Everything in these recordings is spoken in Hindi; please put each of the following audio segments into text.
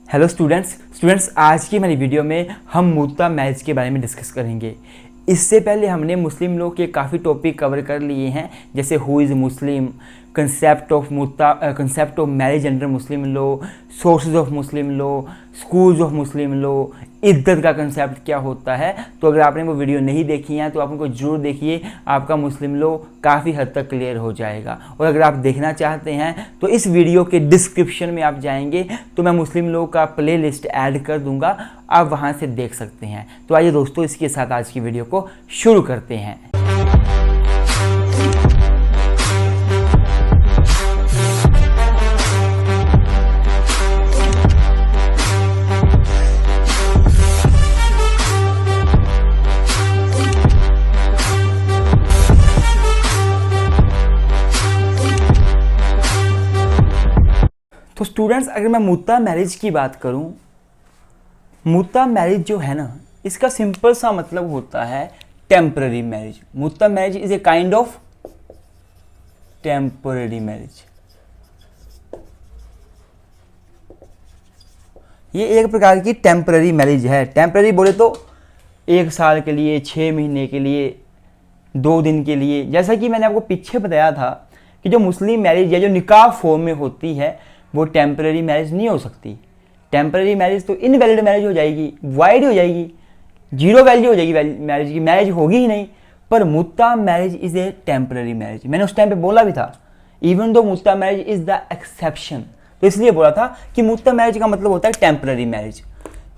हेलो स्टूडेंट्स आज की हमारी वीडियो में हम मुत्ता मैरिज के बारे में डिस्कस करेंगे। इससे पहले हमने मुस्लिम लोग के काफ़ी टॉपिक कवर कर लिए हैं, जैसे who is Muslim, concept of marriage under Muslim law, sources of Muslim law, schools of Muslim law, इद्दत का कंसेप्ट क्या होता है। तो अगर आपने वो वीडियो नहीं देखी है तो आप उनको ज़रूर देखिए, आपका मुस्लिम लॉ काफ़ी हद तक क्लियर हो जाएगा। और अगर आप देखना चाहते हैं तो इस वीडियो के डिस्क्रिप्शन में आप जाएंगे तो मैं मुस्लिम लॉ का प्ले लिस्ट ऐड कर दूंगा, आप वहाँ से देख सकते हैं। तो आइए दोस्तों, इसके साथ आज की वीडियो को शुरू करते हैं। तो स्टूडेंट्स, अगर मैं मुत्ता मैरिज की बात करूं, मुत्ता मैरिज जो है ना, इसका सिंपल सा मतलब होता है टेम्पररी मैरिज। मुत्ता marriage is a kind of temporary marriage. ये एक प्रकार की टेम्पररी मैरिज है। टेम्पररी बोले तो 1 साल के लिए, 6 महीने के लिए, 2 दिन के लिए। जैसा कि मैंने आपको पीछे बताया था कि जो मुस्लिम मैरिज है, जो निकाह फॉर्म में होती है, वो टेम्पररी मैरिज नहीं हो सकती। टेम्पररी मैरिज तो इनवैलिड मैरिज हो जाएगी, वाइड हो जाएगी, जीरो वैल्यू हो जाएगी मैरिज की, मैरिज होगी ही नहीं। पर मुत्ता marriage is a temporary marriage. मैंने उस टाइम पे बोला भी था, इवन दो मुत्ता मैरिज इज द एक्सेप्शन, तो इसलिए बोला था कि मुत्ता मैरिज का मतलब होता है टेम्पररी मैरिज।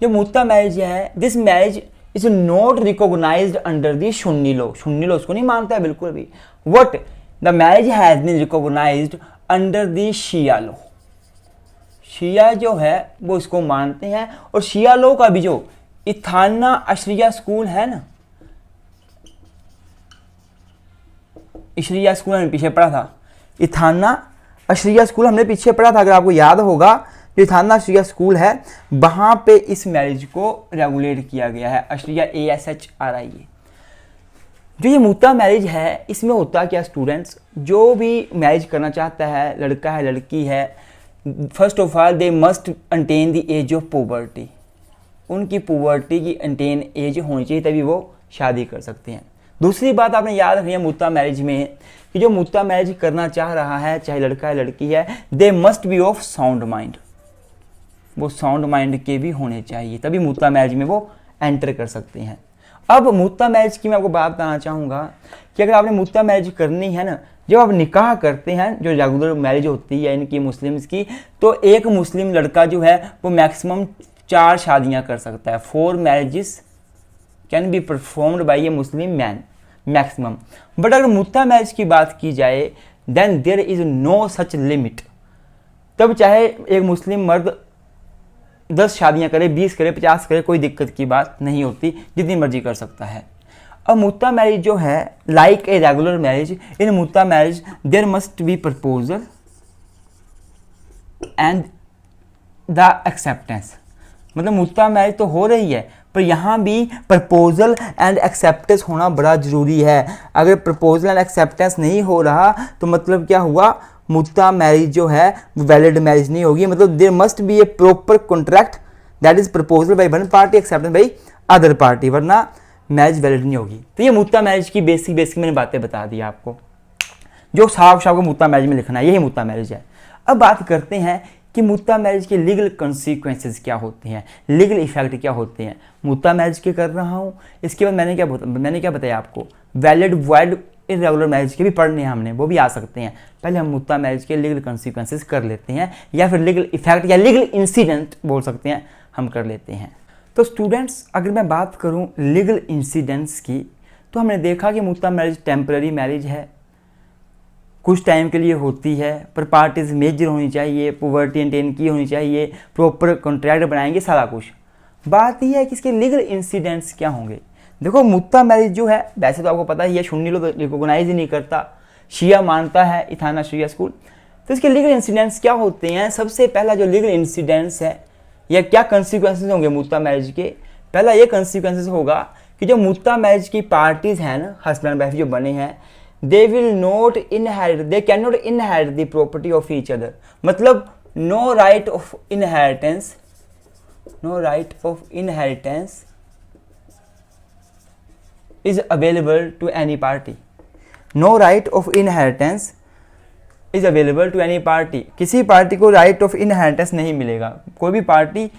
जो मुत्ता मैरिज है, this marriage is not recognised under the Sunni law. Sunni law उसको नहीं मानता है बिल्कुल भी। What the marriage has been recognised under the Shia law. Shia जो है वो इसको मानते हैं। और शिया लॉ का भी जो इथाना अशरिया स्कूल है ना, अशरिया स्कूल हमने पीछे पढ़ा था, इथाना अशरिया स्कूल हमने पीछे पढ़ा था, अगर आपको याद होगा। जो इथाना अशरिया स्कूल है, वहां पे इस मैरिज को रेगुलेट किया गया है। अशरिया ASHRIA। जो ये मुत्ता मैरिज है, इसमें होता क्या स्टूडेंट्स, जो भी मैरिज करना चाहता है, लड़का है लड़की है, first of all they must attain the age of puberty. उनकी पोवर्टी की अटेन एज होनी चाहिए, तभी वो शादी कर सकते हैं। दूसरी बात आपने याद रखनी है मुत्ता मैरिज में, कि जो मुत्ता मैरिज करना चाह रहा है, चाहे लड़का है लड़की है, they must be of sound mind. वो साउंड माइंड के भी होने चाहिए, तभी मुत्ता मैरिज में वो एंटर कर सकते हैं। अब मुत्ता मैरिज की मैं आपको बात बताना चाहूँगा कि अगर आपने मुत्ता मैरिज करनी है ना, जब आप निकाह करते हैं, जो रेगुलर मैरिज होती है इनकी मुस्लिम्स की, तो एक मुस्लिम लड़का जो है वो मैक्सिमम 4 शादियां कर सकता है। 4 marriages can be performed by a Muslim man maximum. But अगर मुत्ता मैरिज की बात की जाए, then there is no such limit. तब चाहे एक मुस्लिम मर्द 10 शादियां करे, 20 करे, 50 करे, कोई दिक्कत की बात नहीं होती, जितनी मर्जी कर सकता है। अब मुत्ता मैरिज जो है, like a regular marriage, in मुत्ता marriage there must be proposal and the acceptance. मतलब मुत्ता मैरिज तो हो रही है, पर यहाँ भी प्रपोजल एंड एक्सेप्टेंस होना बड़ा ज़रूरी है। अगर प्रपोजल एंड एक्सेप्टेंस नहीं हो रहा तो मतलब क्या हुआ, मुत्ता मैरिज जो है वैलिड मैरिज नहीं होगी। मतलब there must be a proper contract that is proposal by one party, acceptance by other party, वरना मैरिज वैलिड नहीं होगी। तो ये मुत्ता मैरिज की बेसिक मैंने बातें बता दी आपको, जो साफ को मुत्ता मैरिज में लिखना है, यही मुत्ता मैरिज है। अब बात करते हैं कि मुत्ता मैरिज के लीगल कॉन्सिक्वेंसेस क्या होते हैं, लीगल इफेक्ट क्या होते हैं। मुत्ता मैरिज के कर रहा हूँ, इसके बाद मैंने क्या बताया आपको, वैलिड वाइड इरेगुलर मैरिज के भी पढ़ने हैं हमने, वो भी आ सकते हैं। पहले हम मुत्ता मैरिज के लीगल कॉन्सिक्वेंसेस कर लेते हैं, या फिर लीगल इफेक्ट या लीगल इंसिडेंट बोल सकते हैं, हम कर लेते हैं। तो स्टूडेंट्स, अगर मैं बात करूं लीगल इंसिडेंट्स की, तो हमने देखा कि मुत्ता मैरिज टेम्पररी मैरिज है, कुछ टाइम के लिए होती है, पर पार्टीज मेजर होनी चाहिए, पॉवर्टी अटेन की होनी चाहिए, प्रॉपर कॉन्ट्रैक्ट बनाएंगे, सारा कुछ। बात यह है कि इसके लीगल इंसिडेंट्स क्या होंगे। देखो, मुत्ता मैरिज जो है, वैसे तो आपको पता ही है, सुन्नी लोग रिकॉग्नाइज ही नहीं करता, शिया मानता है, इथाना शिया स्कूल। तो इसके लीगल इंसिडेंट्स क्या होते हैं। सबसे पहला जो लीगल इंसिडेंट्स है, या क्या कंसिक्वेंसेस होंगे मुत्ता मैरिज के, पहला ये कंसिक्वेंसेस होगा कि जो मुत्ता मैरिज की पार्टीज हैं ना, हस्बैंड वाइफ जो बने हैं, they will not inherit, they can not inherit the property of each other. मतलब no right of inheritance no right of inheritance is available to any party. No right of inheritance is available to any party. किसी पार्टी को right of inheritance नहीं मिलेगा. कोई भी पार्टी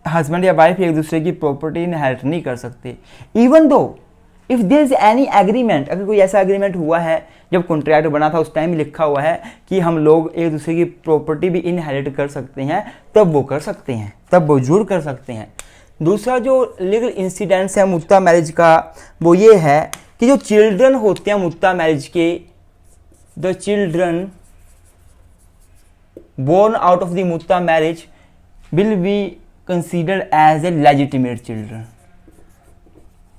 हस्बैंड या वाइफ एक दूसरे की प्रॉपर्टी इनहेरिट नहीं कर सकते. Even though if there is any agreement, अगर कोई ऐसा एग्रीमेंट हुआ है, जब कॉन्ट्रैक्ट बना था उस टाइम लिखा हुआ है कि हम लोग एक दूसरे की प्रॉपर्टी भी इनहेरिट कर सकते हैं, तब वो कर सकते हैं, तब वो जरूर कर सकते हैं. दूसरा जो लीगल इंसिडेंट्स है मुत्ता मैरिज का, वो ये है कि जो चिल्ड्रन होते हैं मुत्ता मैरिज के, the children born out of the मुत्ता marriage will be considered as a legitimate children.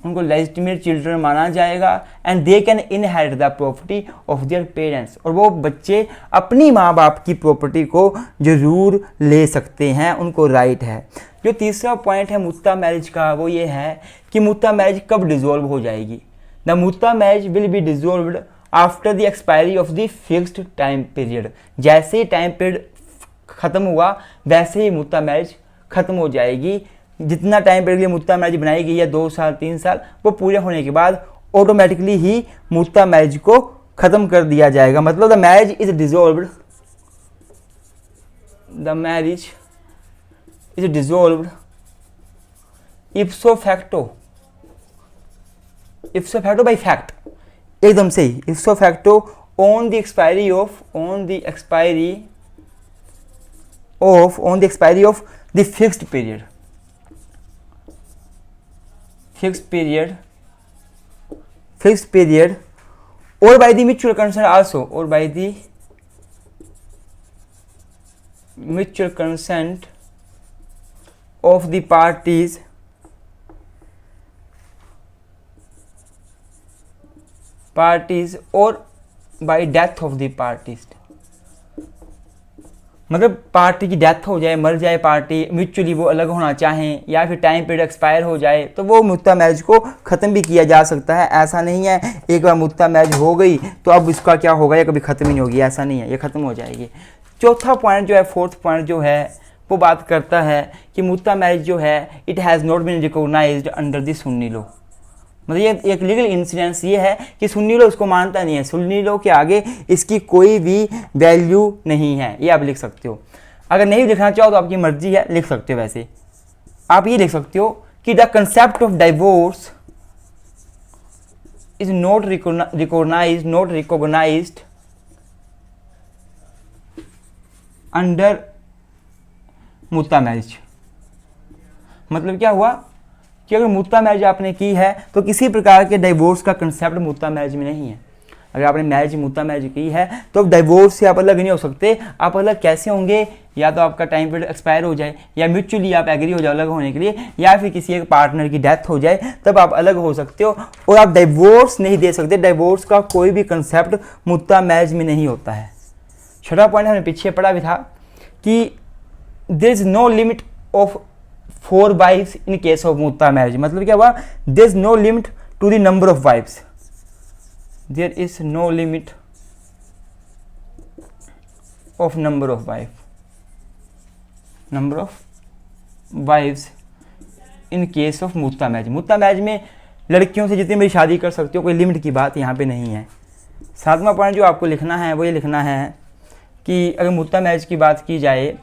उनको लेजिटिमेट चिल्ड्रन माना जाएगा and they can inherit the property of their parents. और वो बच्चे अपनी माँ बाप की प्रॉपर्टी को जरूर ले सकते हैं, उनको राइट है. जो तीसरा पॉइंट है मुत्ता मैरिज का, वो ये है कि मुत्ता मैरिज कब डिसॉल्व हो जाएगी. द मुत्ता marriage will be dissolved after the expiry of the fixed time period. जैसे ही टाइम पीरियड खत्म हुआ वैसे ही मुत्ता मैरिज खत्म हो जाएगी. जितना टाइम पीरियड के लिए मुत्ता मैरिज बनाई गई है, 2 साल 3 साल, वो पूरे होने के बाद ऑटोमेटिकली ही मुत्ता मैरिज को खत्म कर दिया जाएगा. मतलब the marriage is dissolved, the marriage is dissolved इप्सो facto bye fact, एकदम सही, इप्सो facto on the expiry of the fixed period or by the mutual consent also, or by the mutual consent of the parties or by death of the parties. मतलब पार्टी की डेथ हो जाए, मर जाए पार्टी, म्यूचुअली वो अलग होना चाहें, या फिर टाइम पीरियड एक्सपायर हो जाए, तो वो मुत्ता मैरिज को ख़त्म भी किया जा सकता है. ऐसा नहीं है एक बार मुत्ता मैरिज हो गई तो अब इसका क्या होगा, ये कभी ख़त्म ही नहीं होगी, ऐसा नहीं है, ये ख़त्म हो जाएगी. चौथा पॉइंट जो है, फोर्थ पॉइंट जो है, वो बात करता है कि मुत्ता मैरिज जो है it has not been recognised under the Sunni law. मतलब ये एक लीगल इंसिडेंस ये है कि सुन्नी लॉ इसको मानता नहीं है, सुन्नी लॉ के आगे इसकी कोई भी वैल्यू नहीं है. ये आप लिख सकते हो. अगर नहीं लिखना चाहो तो आपकी मर्जी है, लिख सकते हो. वैसे आप ये लिख सकते हो कि the concept of divorce is not recognised under मुत्ता मैरिज. मतलब क्या हुआ कि अगर मुत्ता मैरिज आपने की है तो किसी प्रकार के डाइवोर्स का कंसेप्ट मुत्ता मैरिज में नहीं है. अगर आपने मुत्ता मैरिज की है तो अब डाइवोर्स से आप अलग नहीं हो सकते. आप अलग कैसे होंगे, या तो आपका टाइम पीरियड एक्सपायर हो जाए, या म्यूचुअली आप एग्री हो जाए अलग होने के लिए, या फिर किसी एक पार्टनर की डेथ हो जाए, तब आप अलग हो सकते हो. और आप डाइवोर्स नहीं दे सकते. डाइवोर्स का कोई भी कंसेप्ट मुत्ता मैरिज में नहीं होता है. छठा पॉइंट हमने पीछे पढ़ा भी था कि there is no limit of 4 wives in case of मुत्ता मैरिज. मतलब क्या हुआ, there is no limit to the number of wives. There is no limit of number of wives in case of मुत्ता मैरिज. मुत्ता मैरिज में लड़कियों से जितनी भी शादी कर सकते हो, कोई लिमिट की बात यहाँ पे नहीं है. 7वां पॉइंट जो आपको लिखना है वो ये लिखना है कि अगर मुत्ता मैरिज की बात की जाए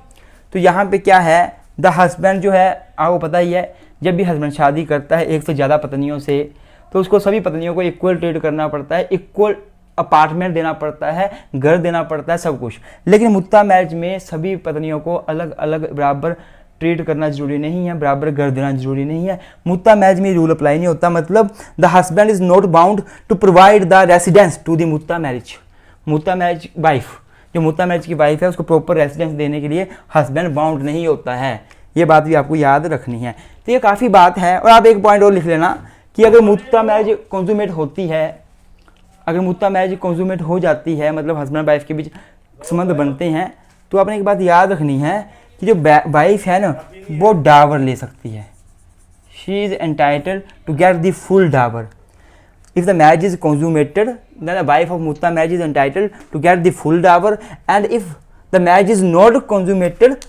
तो यहाँ पे क्या है, द हस्बैंड जो है, आपको पता ही है, जब भी हस्बैंड शादी करता है एक से ज़्यादा पत्नियों से, तो उसको सभी पत्नियों को इक्वल ट्रीट करना पड़ता है, इक्वल अपार्टमेंट देना पड़ता है, घर देना पड़ता है, सब कुछ. लेकिन मुत्ता मैरिज में सभी पत्नियों को अलग अलग बराबर ट्रीट करना जरूरी नहीं है, बराबर घर देना जरूरी नहीं है. मुत्ता मैरिज में रूल अप्लाई नहीं होता. मतलब the husband is not bound to provide the residence to the मुत्ता मैरिज. मुत्ता मैरिज वाइफ, जो मुत्ता मैरिज की वाइफ है, उसको प्रॉपर रेसिडेंस देने के लिए हस्बैंड बाउंड नहीं होता है. ये बात भी आपको याद रखनी है. तो ये काफ़ी बात है. और आप एक पॉइंट और लिख लेना कि अगर मुत्ता मैरिज कंज्यूमेट होती है, अगर मुत्ता मैरिज कंज्यूमेट हो जाती है, मतलब हस्बैंड वाइफ के बीच संबंध बनते हैं, तो आपने एक बात याद रखनी है कि जो वाइफ है ना, वो डावर ले सकती है. She is entitled to get the full dower. If the marriage is consummated, then the wife of mutta marriage is entitled to get the full dower. And if the marriage is not consummated,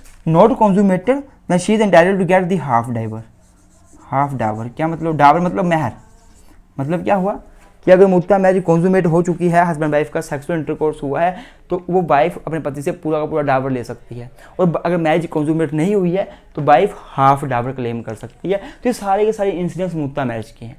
then she is entitled to get the half dower. Half dower क्या मतलब? डावर मतलब महर। मतलब क्या हुआ कि अगर मुद्दा मैरिज कॉन्जुमेट हो चुकी है, हस्बैंड वाइफ का सेक्सुअल इंटरकोर्स हुआ है, तो वो वाइफ अपने पति से पूरा का पूरा डावर ले सकती है। और अगर मैरिज कॉन्जुमेट नहीं हुई है तो वाइफ हाफ डावर क्लेम कर सकती है। तो ये सारे के सारे इंसिडेंट्स मुद्दा मैरिज के हैं।